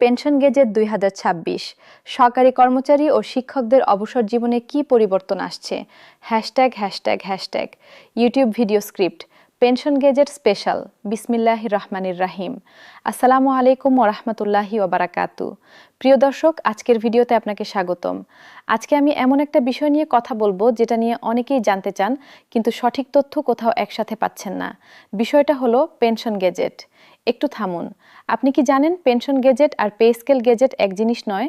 Pension gazette ২০২৬ সরকারি কর্মচারী ও শিক্ষকদের অবসর জীবনে কি পরিবর্তন আসছে। YouTube video script pension gazette special. বিসমিল্লাহির রহমানির রাহিম। আসসালামু আলাইকুম ওয়া রাহমাতুল্লাহি ওয়া বারাকাতু। প্রিয় দর্শক, আজকের ভিডিওতে আপনাকে স্বাগতম। আজকে আমি এমন একটা বিষয় নিয়ে কথা বলবো যেটা নিয়ে অনেকেই জানতে চান, কিন্তু সঠিক তথ্য কোথাও একসাথে পাচ্ছেন না। বিষয়টা হলো পেনশন গেজেট। একটু থামুন। আপনি কি জানেন পেনশন গেজেট আর পে স্কেল গেজেট এক জিনিস নয়?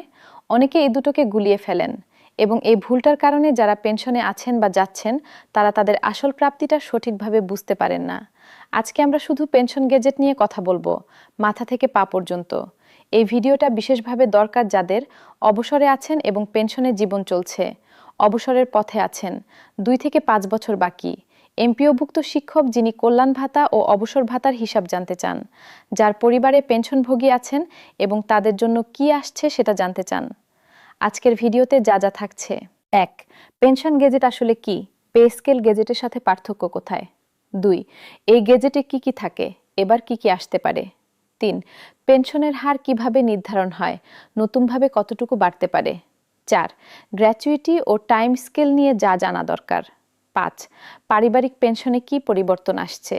অনেকে এই দুটোকে গুলিয়ে ফেলেন এবং এই ভুলটার কারণে যারা পেনশনে আছেন বা যাচ্ছেন তারা তাদের আসল প্রাপ্তিটা সঠিকভাবে বুঝতে পারেন না। আজকে আমরা শুধু পেনশন গেজেট নিয়ে কথা বলবো, মাথা থেকে পা পর্যন্ত। এই ভিডিওটা বিশেষভাবে দরকার যাদের অবসরে আছেন এবং পেনশনে জীবন চলছে, অবসরের পথে আছেন, 2 থেকে 5 বছর বাকি, এমপিওভুক্ত শিক্ষক যিনি কল্যাণ ভাতা ও অবসর ভাতার হিসাব জানতে চান, যার পরিবারে পেনশনভোগী আছেন এবং তাদের জন্য কি আসছে সেটা জানতে চান। আজকের ভিডিওতে যা যা থাকছে: 1. পেনশন গেজেট আসলে কি? পে স্কেল গেজেটের সাথে পার্থক্য কোথায়? 2. এই গেজেটে কি কি থাকে, এবার কি কি আসতে পারে? 3. পেনশনের হার কিভাবে নির্ধারণ হয়, নতুনভাবে কতটুকু বাড়তে পারে? 4. গ্র্যাচুইটি ও টাইম স্কেল নিয়ে যা জানা দরকার। 5. পারিবারিক পেনশনে কি পরিবর্তন আসছে?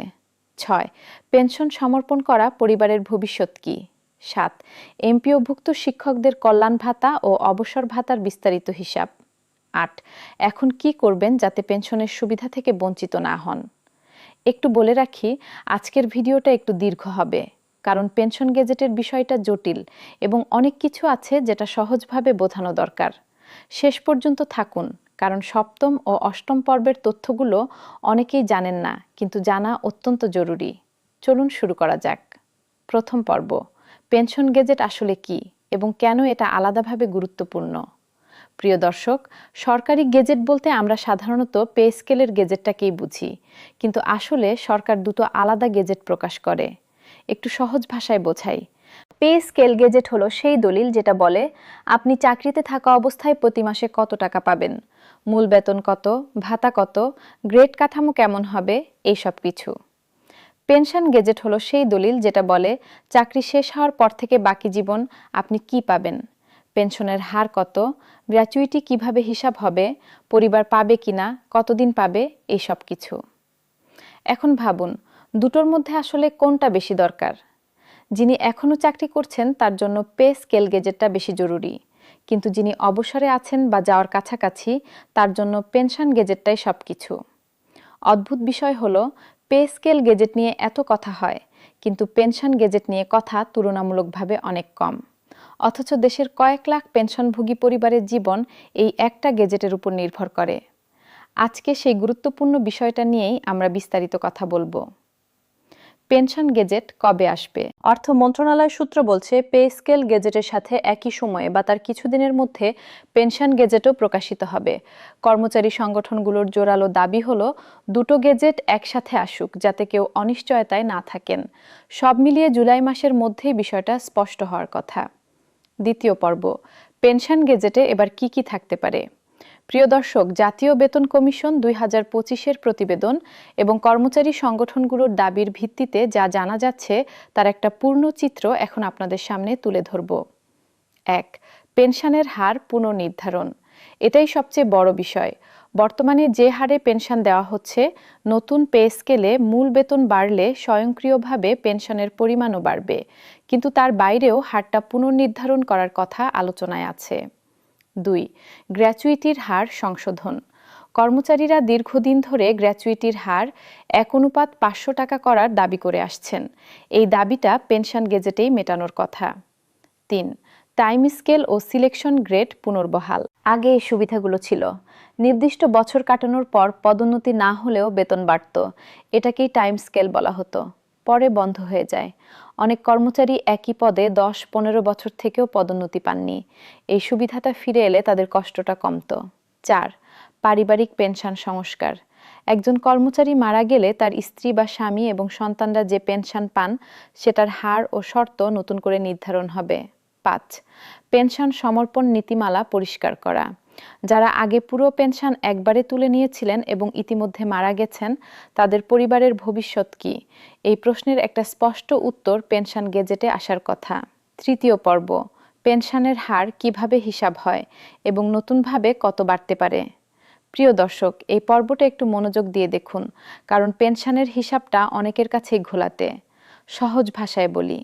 6. পেনশন সমর্পণ করা পরিবারের ভবিষ্যৎ কি? 7. এমপিওভুক্ত শিক্ষকদের কল্যাণ ভাতা ও অবসর ভাতার বিস্তারিত হিসাব। 8. এখন কি করবেন যাতে পেনশনের সুবিধা থেকে বঞ্চিত না হন? একটু বলে রাখি, আজকের ভিডিওটা একটু দীর্ঘ হবে, কারণ পেনশন গেজেটের বিষয়টা জটিল এবং অনেক কিছু আছে যেটা সহজভাবে বোঝানো দরকার। শেষ পর্যন্ত থাকুন, কারণ সপ্তম ও অষ্টম পর্বের তথ্যগুলো অনেকেই জানেন না, কিন্তু জানা অত্যন্ত জরুরি। চলুন শুরু করা যাক। প্রথম পর্ব, পেনশন গেজেট আসলে কি এবং কেন এটা আলাদাভাবে গুরুত্বপূর্ণ। প্রিয় দর্শক, সরকারি গেজেট বলতে আমরা সাধারণত পে স্কেলের গেজেটটাকেই বুঝি, কিন্তু আসলে সরকার দুটো আলাদা গেজেট প্রকাশ করে। একটু সহজ ভাষায় বোঝাই। পে স্কেল গেজেট হলো সেই দলিল যেটা বলে আপনি চাকরিতে থাকা অবস্থায় প্রতি মাসে কত টাকা পাবেন, মূল বেতন কত, ভাতা কত, গ্রেড কাঠামো কেমন হবে, এইসব কিছু। পেনশন গেজেট হলো সেই দলিল যেটা বলে চাকরি শেষ হওয়ার পর থেকে বাকি জীবন আপনি কি পাবেন, পেনশনের হার কত, গ্র্যাচুইটি কিভাবে হিসাব হবে, পরিবার পাবে কিনা, কতদিন পাবে, এই সব কিছু। এখন ভাবুন, দুটোর মধ্যে আসলে কোনটা বেশি দরকার? যিনি এখনও চাকরি করছেন তার জন্য পে স্কেল গেজেটটা বেশি জরুরি, কিন্তু যিনি অবসরে আছেন বা যাওয়ার কাছাকাছি তার জন্য পেনশন গেজেটটাই সব কিছু। অদ্ভুত বিষয় হলো, পে স্কেল গেজেট নিয়ে এত কথা হয়, কিন্তু পেনশন গেজেট নিয়ে কথা তুলনামূলকভাবে অনেক কম। অথচ দেশের কয়েক লাখ পেনশনভোগী পরিবারের জীবন এই একটা গেজেটের উপর নির্ভর করে। আজকে সেই গুরুত্বপূর্ণ বিষয়টা নিয়েই আমরা বিস্তারিত কথা বলবো। পেনশন গেজেট কবে আসবে? অর্থ মন্ত্রণালয় সূত্র বলছে, পে স্কেল গেজেটের সাথে একই সময়ে বা তার কিছুদিনের মধ্যে পেনশন গেজেটও প্রকাশিত হবে। কর্মচারী সংগঠনগুলোর জোরালো দাবি হলো দুটো গেজেট একসাথে আসুক, যাতে কেউ অনিশ্চয়তায় না থাকেন। সব মিলিয়ে জুলাই মাসের মধ্যেই বিষয়টা স্পষ্ট হওয়ার কথা। দ্বিতীয় পর্ব, পেনশন গেজেটে এবার কি কি থাকতে পারে। প্রিয় দর্শক, জাতীয় বেতন কমিশন 2025-এর প্রতিবেদন এবং কর্মচারী সংগঠনগুলোর দাবির ভিত্তিতে যা জানা যাচ্ছে তার একটা পূর্ণ চিত্র এখন আপনাদের সামনে তুলে ধরব। 1. পেনশনের হার পুনর্নির্ধারণ। এটাই সবচেয়ে বড় বিষয়। বর্তমানে যে হারে পেনশন দেওয়া হচ্ছে, নতুন পে স্কেলে মূল বেতন বাড়লে স্বয়ংক্রিয়ভাবে পেনশনের পরিমাণও বাড়বে, কিন্তু তার বাইরেও হারটা পুনর্নির্ধারণ করার কথা আলোচনায় আছে। 2. গ্র্যাচুইটির হার সংশোধন। কর্মচারীরা দীর্ঘদিন ধরে গ্র্যাচুইটির হার 1:500 টাকা করার দাবি করে আসছেন। এই দাবিটা পেনশন গেজেটেই মেটানোর কথা। 3. টাইম স্কেল ও সিলেকশন গ্রেড পুনর্বহাল। আগে এই সুবিধাগুলো ছিল। নির্দিষ্ট বছর কাটানোর পর পদোন্নতি না হলেও বেতন বাড়ত। এটাকেই টাইম স্কেল বলা হতো। পরে বন্ধ হয়ে যায়। অনেক কর্মচারী একই পদে 10-15 বছর থেকেও পদোন্নতি পাননি। এই সুবিধাটা ফিরে এলে তাদের কষ্টটা কমতো। 4. পারিবারিক পেনশন সংস্কার। একজন কর্মচারী মারা গেলে তার স্ত্রী বা স্বামী এবং সন্তানরা যে পেনশন পান সেটার হার ও শর্ত নতুন করে নির্ধারণ হবে। 5. পেনশন সমর্পণ নীতিমালা পরিষ্কার করা। যারা আগে পুরো পেনশন একবারে তুলে নিয়েছিলেন এবং ইতিমধ্যে মারা গেছেন, তাদের পরিবারের ভবিষ্যৎ কি? এই প্রশ্নের একটা স্পষ্ট উত্তর পেনশন গেজেটে আসার কথা। তৃতীয় পর্ব, পেনশনের হার কিভাবে হিসাব হয় এবং নতুনভাবে কত বাড়তে পারে। প্রিয় দর্শক, এই পর্বটা একটু মনোযোগ দিয়ে দেখুন, কারণ পেনশনের হিসাবটা অনেকের কাছেই ঘোলাটে। সহজ ভাষায় বলি,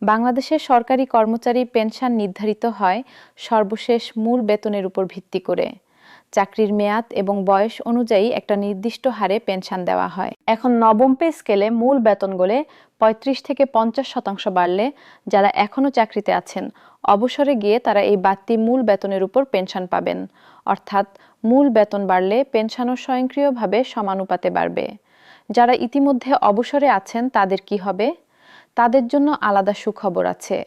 বাংলাদেশের সরকারি কর্মচারী পেনশন নির্ধারিত হয় সর্বশেষ মূল বেতনের উপর ভিত্তি করে। চাকরির মেয়াদ এবং বয়স অনুযায়ী একটা নির্দিষ্ট হারে পেনশন দেওয়া হয়। এখন নবম পে স্কেলে মূল বেতন গলে ৩৫ থেকে ৫০% বাড়লে যারা এখনও চাকরিতে আছেন, অবসরে গিয়ে তারা এই বাড়তি মূল বেতনের উপর পেনশন পাবেন। অর্থাৎ মূল বেতন বাড়লে পেনশনও স্বয়ংক্রিয়ভাবে সমানুপাতে বাড়বে। যারা ইতিমধ্যে অবসরে আছেন তাদের কি হবে? তাদের জন্য আলাদা সুখবর আছে।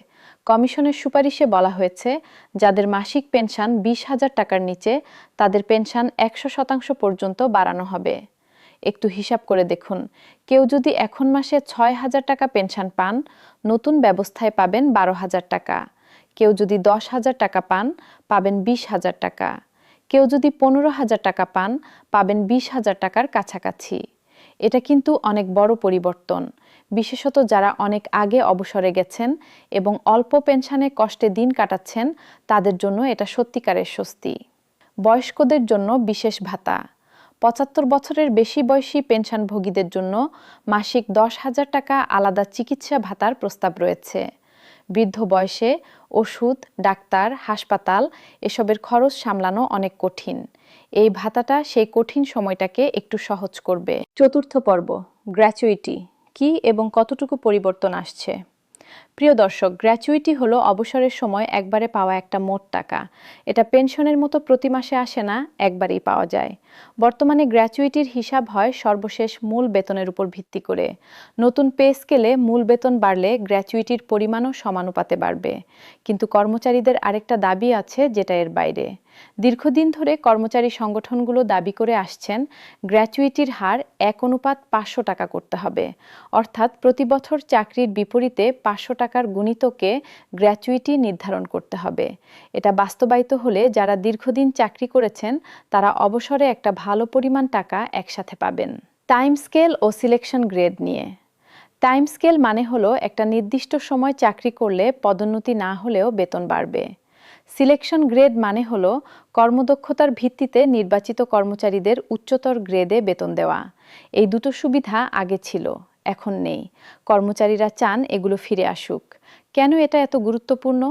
কমিশনের সুপারিশে বলা হয়েছে, যাদের মাসিক পেনশন ২০,০০০ টাকার নিচে, তাদের পেনশন ১০০% পর্যন্ত বাড়ানো হবে। একটু হিসাব করে দেখুন, কেউ যদি এখন মাসে ৬,০০০ টাকা পেনশন পান, নতুন ব্যবস্থায় পাবেন ১২,০০০ টাকা। কেউ যদি ১০,০০০ টাকা পান, পাবেন ২০,০০০ টাকা। কেউ যদি ১৫,০০০ টাকা পান, পাবেন ২০,০০০ টাকার কাছাকাছি। এটা কিন্তু অনেক বড় পরিবর্তন, বিশেষত যারা অনেক আগে অবসরে গেছেন এবং অল্প পেনশনে কষ্টে দিন কাটাচ্ছেন, তাদের জন্য এটা সত্যিকারের স্বস্তি। বয়স্কদের জন্য বিশেষ ভাতা। ৭৫ বছরের বেশি বয়সী পেনশনভোগীদের জন্য মাসিক ১০,০০০ টাকা আলাদা চিকিৎসা ভাতার প্রস্তাব রয়েছে। বৃদ্ধ বয়সে ওষুধ, ডাক্তার, হাসপাতাল এসবের খরচ সামলানো অনেক কঠিন। এই ভাতাটা সেই কঠিন সময়টাকে একটু সহজ করবে। চতুর্থ পর্ব, গ্র্যাচুইটি কি এবং কতটুকু পরিবর্তন আসছে। প্রিয় দর্শক, গ্র্যাচুইটি হলো অবসরের সময় একবারে পাওয়া একটা মোট টাকা। এটা পেনশনের মতো প্রতি মাসে আসে না, একবারেই পাওয়া যায়। বর্তমানে গ্র্যাচুইটির হিসাব হয় সর্বশেষ মূল বেতনের উপর ভিত্তি করে। নতুন পে স্কেলে মূল বেতন বাড়লে গ্র্যাচুইটির পরিমাণও সমানুপাতে বাড়বে। কিন্তু কর্মচারীদের আরেকটা দাবি আছে, যেটা এর বাইরে। দীর্ঘদিন ধরে কর্মচারী সংগঠনগুলো দাবি করে আসছেন, গ্র্যাচুইটির হার ১:৫০০ টাকা করতে হবে। অর্থাৎ প্রতি বছর চাকরির বিপরীতে ৫০০ টাকার গুণিতকে গ্র্যাচুইটি নির্ধারণ করতে হবে। এটা বাস্তবায়িত হলে যারা দীর্ঘদিন চাকরি করেছেন, তারা অবসরে একটা ভালো পরিমাণ টাকা একসাথে পাবেন। টাইম স্কেল ও সিলেকশন গ্রেড নিয়ে। টাইম স্কেল মানে হলো একটা নির্দিষ্ট সময় চাকরি করলে পদোন্নতি না হলেও বেতন বাড়বে। সিলেকশন গ্রেড মানে হলো কর্মদক্ষতার ভিত্তিতে নির্বাচিত কর্মচারীদের উচ্চতর গ্রেডে বেতন দেওয়া। এই দুটো সুবিধা আগে ছিল, এখন নেই। কর্মচারীরা চান এগুলো ফিরে আসুক। কেন এটা এত গুরুত্বপূর্ণ?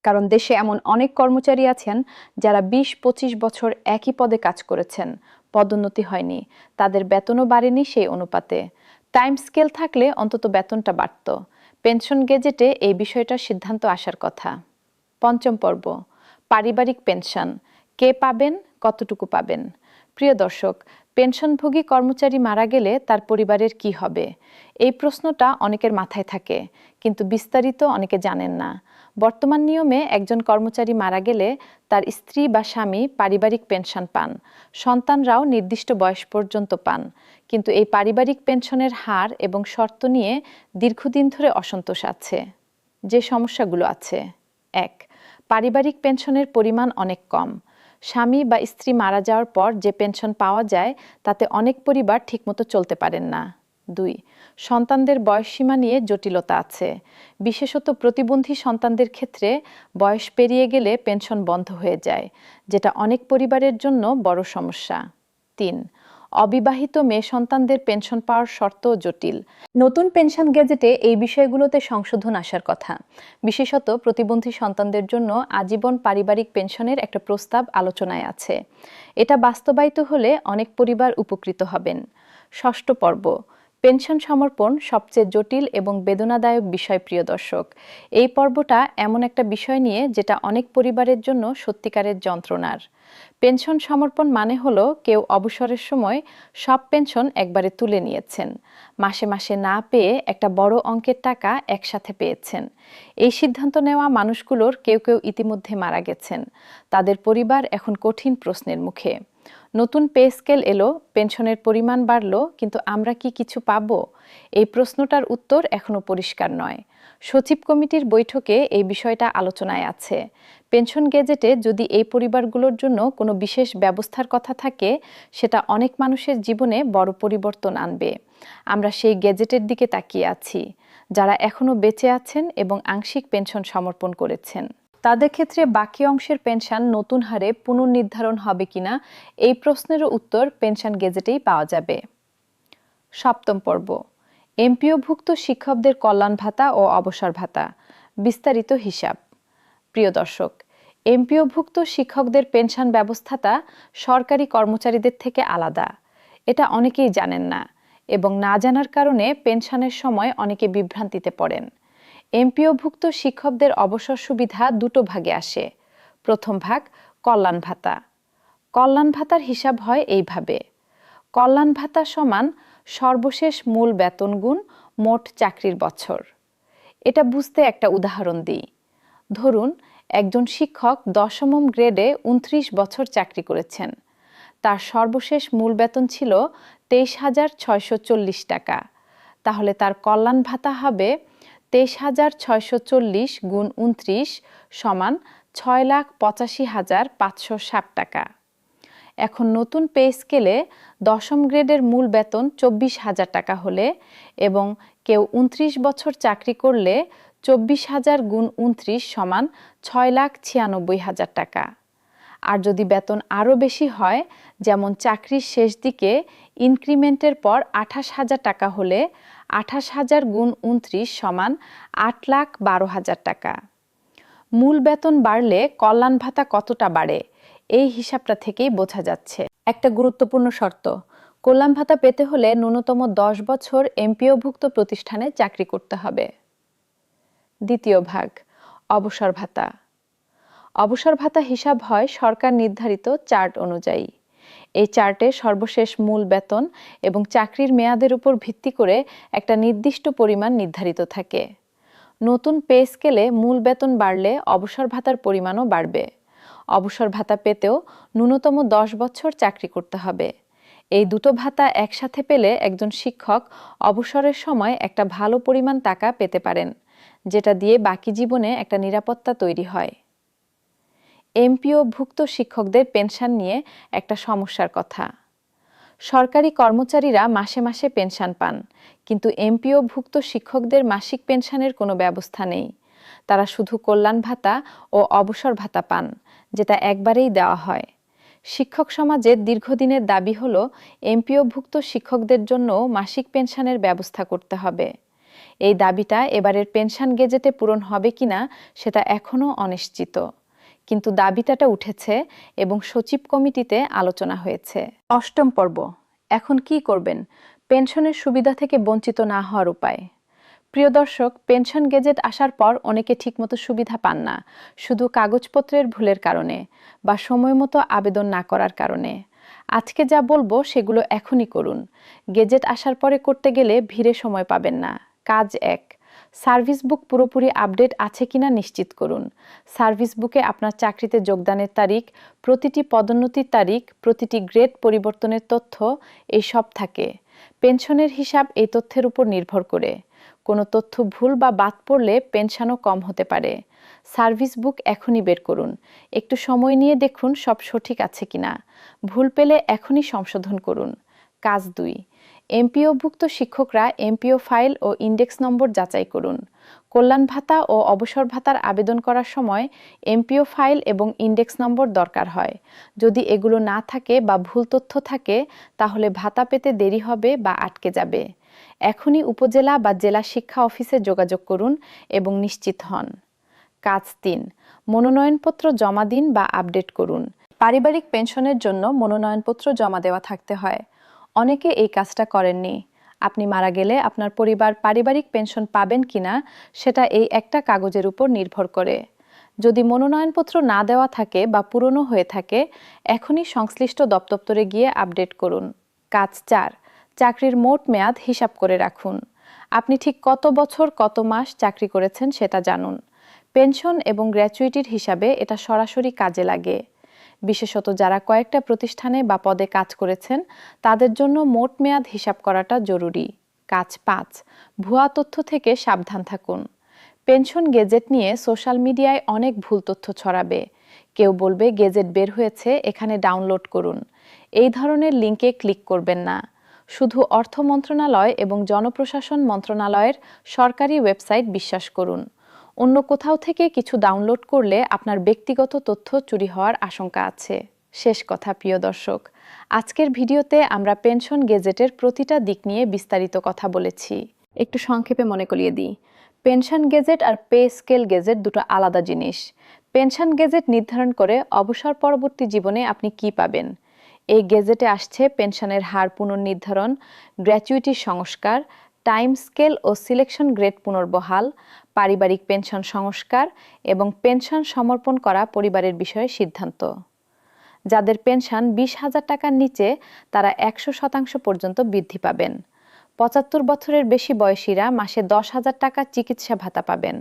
কারণ দেশে এমন অনেক কর্মচারী আছেন যারা ২০-২৫ বছর একই পদে কাজ করেছেন, পদোন্নতি হয়নি, তাদের বেতনও বাড়েনি সেই অনুপাতে। টাইম স্কেল থাকলে অন্তত বেতনটা বাড়ত। পেনশন গেজেটে এই বিষয়টার সিদ্ধান্ত আসার কথা। পঞ্চম পর্ব, পারিবারিক পেনশন। কে পাবেন, কতটুকু পাবেন? প্রিয় দর্শক, পেনশনভোগী কর্মচারী মারা গেলে তার পরিবারের কি হবে? এই প্রশ্নটা অনেকের মাথায় থাকে, কিন্তু বিস্তারিত অনেকে জানেন না। বর্তমান নিয়মে একজন কর্মচারী মারা গেলে তার স্ত্রী বা স্বামী পারিবারিক পেনশন পান, সন্তানরাও নির্দিষ্ট বয়স পর্যন্ত পান। কিন্তু এই পারিবারিক পেনশনের হার এবং শর্ত নিয়ে দীর্ঘদিন ধরে অসন্তোষ আছে। যে সমস্যাগুলো আছে: ১. পারিবারিক পেনশনের পরিমাণ অনেক কম। স্বামী বা স্ত্রী মারা যাওয়ার পর যে পেনশন পাওয়া যায়, তাতে অনেক পরিবার ঠিকমতো চলতে পারেন না। ২. সন্তানদের বয়সসীমা নিয়ে জটিলতা আছে। বিশেষত প্রতিবন্ধী সন্তানদের ক্ষেত্রে বয়স পেরিয়ে গেলে পেনশন বন্ধ হয়ে যায়, যেটা অনেক পরিবারের জন্য বড় সমস্যা। ৩. অবিবাহিত মেয়ে সন্তানদের পেনশন পাওয়ার শর্তও জটিল। নতুন পেনশন গেজেটে এই বিষয়গুলোতে সংশোধন আসার কথা। বিশেষত প্রতিবন্ধী সন্তানদের জন্য আজীবন পারিবারিক পেনশনের একটা প্রস্তাব আলোচনায় আছে। এটা বাস্তবায়িত হলে অনেক পরিবার উপকৃত হবেন। ষষ্ঠ পর্ব, পেনশন সমর্পণ সবচেয়ে জটিল এবং বেদনাদায়ক বিষয়। প্রিয় দর্শক, এই পর্বটা এমন একটা বিষয় নিয়ে যেটা অনেক পরিবারের জন্য সত্যিকারের যন্ত্রণার। পেনশন সমর্পণ মানে হলো কেউ অবসরের সময় সব পেনশন একবারে তুলে নিয়েছেন, মাসে মাসে না পেয়ে একটা বড় অঙ্কের টাকা একসাথে পেয়েছেন। এই সিদ্ধান্ত নেওয়া মানুষগুলোর কেউ কেউ ইতিমধ্যে মারা গেছেন। তাদের পরিবার এখন কঠিন প্রশ্নের মুখে। নতুন পে স্কেল এলো, পেনশনের পরিমাণ বাড়লো, কিন্তু আমরা কি কিছু পাবো? এই প্রশ্নটার উত্তর এখনো পরিষ্কার নয়। সচিব কমিটির বৈঠকে এই বিষয়টা আলোচনায় আছে। পেনশন গেজেটে যদি এই পরিবারগুলোর জন্য কোনো বিশেষ ব্যবস্থার কথা থাকে, সেটা অনেক মানুষের জীবনে বড় পরিবর্তন আনবে। আমরা সেই গেজেটের দিকে তাকিয়ে আছি। যারা এখনও বেঁচে আছেন এবং আংশিক পেনশন সমর্পণ করেছেন। তাদের ক্ষেত্রে বাকি অংশের পেনশন নতুন হারে পুনর্নির্ধারণ হবে কিনা এই প্রশ্নেরও উত্তর পেনশন গেজেটেই পাওয়া যাবে। সপ্তম পর্ব, এমপিওভুক্ত শিক্ষকদের কল্যাণ ভাতা ও অবসর ভাতা, বিস্তারিত হিসাব। প্রিয় দর্শক, এমপিওভুক্ত শিক্ষকদের পেনশন ব্যবস্থাটা সরকারি কর্মচারীদের থেকে আলাদা। এটা অনেকেই জানেন না এবং না জানার কারণে পেনশনের সময় অনেকে বিভ্রান্তিতে পড়েন। এমপিওভুক্ত শিক্ষকদের অবসর সুবিধা দুটো ভাগে আসে। প্রথম ভাগ কল্যাণ ভাতা। কল্যাণ ভাতার হিসাব হয় এইভাবে: কল্যাণ ভাতা সমান সর্বশেষ মূল বেতন গুণ মোট চাকরির বছর। এটা বুঝতে একটা উদাহরণ দিই। ধরুন একজন শিক্ষক 10ম গ্রেডে 29 বছর চাকরি করেছেন। তার সর্বশেষ মূল বেতন ছিল 23,640 টাকা। তাহলে তার কল্যাণ ভাতা হবে 23,640 গুণ 29 সমান 6,85,560 টাকা। এখন নতুন পে স্কেলে 10ম গ্রেডের মূল বেতন 24,000 টাকা হলে এবং কেউ 29 বছর চাকরি করলে 24,000 গুণ 29 সমান 6,96,000 টাকা। আর যদি বেতন আরও বেশি হয়, যেমন চাকরির শেষ দিকে ইনক্রিমেন্টের পর 28,000 টাকা হলে 28,000 গুণ 29 সমান 8,12,000 টাকা। মূল বেতন বাড়লে কল্যাণ ভাতা কতটা বাড়ে এই হিসাবটা থেকেই বোঝা যাচ্ছে। একটা গুরুত্বপূর্ণ শর্ত, কল্যাণ ভাতা পেতে হলে ন্যূনতম 10 বছর এমপিওভুক্ত প্রতিষ্ঠানে চাকরি করতে হবে। দ্বিতীয় ভাগ অবসর ভাতা। অবসর ভাতা হিসাব হয় সরকার নির্ধারিত চার্ট অনুযায়ী। এই চার্টে সর্বশেষ মূল বেতন এবং চাকরির মেয়াদের উপর ভিত্তি করে একটা নির্দিষ্ট পরিমাণ নির্ধারিত থাকে। নতুন পে স্কেলে মূল বেতন বাড়লে অবসর ভাতার পরিমাণও বাড়বে। অবসর ভাতা পেতেও ন্যূনতম 10 বছর চাকরি করতে হবে। এই দুটো ভাতা একসাথে পেলে একজন শিক্ষক অবসরের সময় একটা ভালো পরিমাণ টাকা পেতে পারেন, যেটা দিয়ে বাকি জীবনে একটা নিরাপত্তা তৈরি হয়। এমপিওভুক্ত শিক্ষকদের পেনশন নিয়ে একটা সমস্যার কথা। সরকারি কর্মচারীরা মাসে মাসে পেনশন পান, কিন্তু এমপিওভুক্ত শিক্ষকদের মাসিক পেনশনের কোনো ব্যবস্থা নেই। তারা শুধু কল্যাণ ভাতা ও অবসর ভাতা পান, যেটা একবারেই দেওয়া হয়। শিক্ষক সমাজের দীর্ঘদিনের দাবি হলো এমপিওভুক্ত শিক্ষকদের জন্য মাসিক পেনশনের ব্যবস্থা করতে হবে। এই দাবিটা এবারের পেনশন গেজেটে পূরণ হবে কিনা সেটা এখনও অনিশ্চিত, কিন্তু দাবিটাটা উঠেছে এবং সচিব কমিটিতে আলোচনা হয়েছে। অষ্টম পর্ব, এখন কি করবেন পেনশনের সুবিধা থেকে বঞ্চিত না হওয়ার উপায়। প্রিয় দর্শক, পেনশন গেজেট আসার পর অনেকে ঠিকমতো সুবিধা পান না, শুধু কাগজপত্রের ভুলের কারণে বা সময়মতো আবেদন না করার কারণে। আজকে যা বলবো সেগুলো এখনই করুন। গেজেট আসার পরে করতে গেলে ভিড়ে সময় পাবেন না। কাজ 1, সার্ভিস বুক পুরোপুরি আপডেট আছে কিনা নিশ্চিত করুন। সার্ভিস বুকে আপনার চাকরিতে যোগদানের তারিখ, প্রতিটি পদোন্নতির তারিখ, প্রতিটি গ্রেড পরিবর্তনের তথ্য এই সব থাকে। পেনশনের হিসাব এই তথ্যের উপর নির্ভর করে। কোনো তথ্য ভুল বা বাদ পড়লে পেনশনও কম হতে পারে। সার্ভিস বুক এখনই বের করুন। একটু সময় নিয়ে দেখুন সব সঠিক আছে কিনা। ভুল পেলে এখনই সংশোধন করুন। কাজ 2, এমপিওভুক্ত শিক্ষকরা এমপিও ফাইল ও ইন্ডেক্স নম্বর যাচাই করুন। কল্যাণ ভাতা ও অবসর ভাতার আবেদন করার সময় এমপিও ফাইল এবং ইন্ডেক্স নম্বর দরকার হয়। যদি এগুলো না থাকে বা ভুল তথ্য থাকে, তাহলে ভাতা পেতে দেরি হবে বা আটকে যাবে। এখনই উপজেলা বা জেলা শিক্ষা অফিসে যোগাযোগ করুন এবং নিশ্চিত হন। কাজ 3, মনোনয়নপত্র জমা দিন বা আপডেট করুন। পারিবারিক পেনশনের জন্য মনোনয়নপত্র জমা দেওয়া থাকতে হয়। অনেকে এই কাজটা করেননি। আপনি মারা গেলে আপনার পরিবার পারিবারিক পেনশন পাবেন কিনা সেটা এই একটা কাগজের উপর নির্ভর করে। যদি মনোনয়নপত্র না দেওয়া থাকে বা পুরনো হয়ে থাকে, এখনই সংশ্লিষ্ট দপ্তরে গিয়ে আপডেট করুন। কাজ 4, চাকরির মোট মেয়াদ হিসাব করে রাখুন। আপনি ঠিক কত বছর কত মাস চাকরি করেছেন সেটা জানুন। পেনশন এবং গ্র্যাচুইটির হিসাবে এটা সরাসরি কাজে লাগে। বিশেষত যারা কয়েকটা প্রতিষ্ঠানে বা পদে কাজ করেছেন, তাদের জন্য মোট মেয়াদ হিসাব করাটা জরুরি। কাজ 5, ভুয়া তথ্য থেকে সাবধান থাকুন। পেনশন গেজেট নিয়ে সোশ্যাল মিডিয়ায় অনেক ভুল তথ্য ছড়াবে। কেউ বলবে গেজেট বের হয়েছে, এখানে ডাউনলোড করুন। এই ধরনের লিঙ্কে ক্লিক করবেন না। শুধু অর্থ মন্ত্রণালয় এবং জনপ্রশাসন মন্ত্রণালয়ের সরকারি ওয়েবসাইট বিশ্বাস করুন। অন্য কোথাও থেকে কিছু ডাউনলোড করলে আপনার ব্যক্তিগত তথ্য চুরি হওয়ার আশঙ্কা আছে। শেষ কথা প্রিয় দর্শক, আজকের ভিডিওতে আমরা পেনশন গেজেটের প্রতিটা দিক নিয়ে বিস্তারিত কথা বলেছি। একটু সংক্ষেপে মনে করিয়ে দিই, পেনশন গেজেট আর পে স্কেল গেজেট দুটো আলাদা জিনিস। পেনশন গেজেট নির্ধারণ করে অবসর পরবর্তী জীবনে আপনি কি পাবেন। এই গেজেটে আসছে পেনশনের হার পুনর্নির্ধারণ, গ্র্যাচুইটির সংস্কার, টাইম স্কেল ও সিলেকশন গ্রেড পুনর্বহাল, পারিবারিক পেনশন সংস্কার এবং পেনশন সমর্পণ করা পরিবারের বিষয়ে সিদ্ধান্ত। যাদের পেনশন 20,000 টাকার নিচে তারা 100% পর্যন্ত বৃদ্ধি পাবেন। 75 বছরের বেশি বয়সীরা মাসে 10,000 টাকা চিকিৎসা ভাতা পাবেন।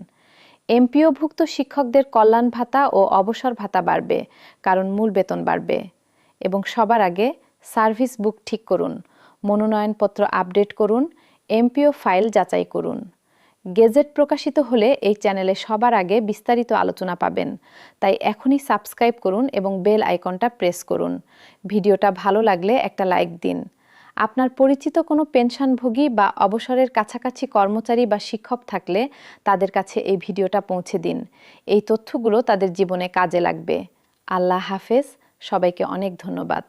এমপিওভুক্ত শিক্ষকদের কল্যাণ ভাতা ও অবসর ভাতা বাড়বে, কারণ মূল বেতন বাড়বে। এবং সবার আগে সার্ভিস বুক ঠিক করুন, মনোনয়নপত্র আপডেট করুন, এমপিও ফাইল যাচাই করুন। গেজেট প্রকাশিত হলে এই চ্যানেলে সবার আগে বিস্তারিত আলোচনা পাবেন। তাই এখনই সাবস্ক্রাইব করুন এবং বেল আইকনটা প্রেস করুন। ভিডিওটা ভালো লাগলে একটা লাইক দিন। আপনার পরিচিত কোনো পেনশনভোগী বা অবসরের কাছাকাছি কর্মচারী বা শিক্ষক থাকলে তাদের কাছে এই ভিডিওটা পৌঁছে দিন। এই তথ্যগুলো তাদের জীবনে কাজে লাগবে। আল্লাহ হাফেজ, সবাইকে অনেক ধন্যবাদ।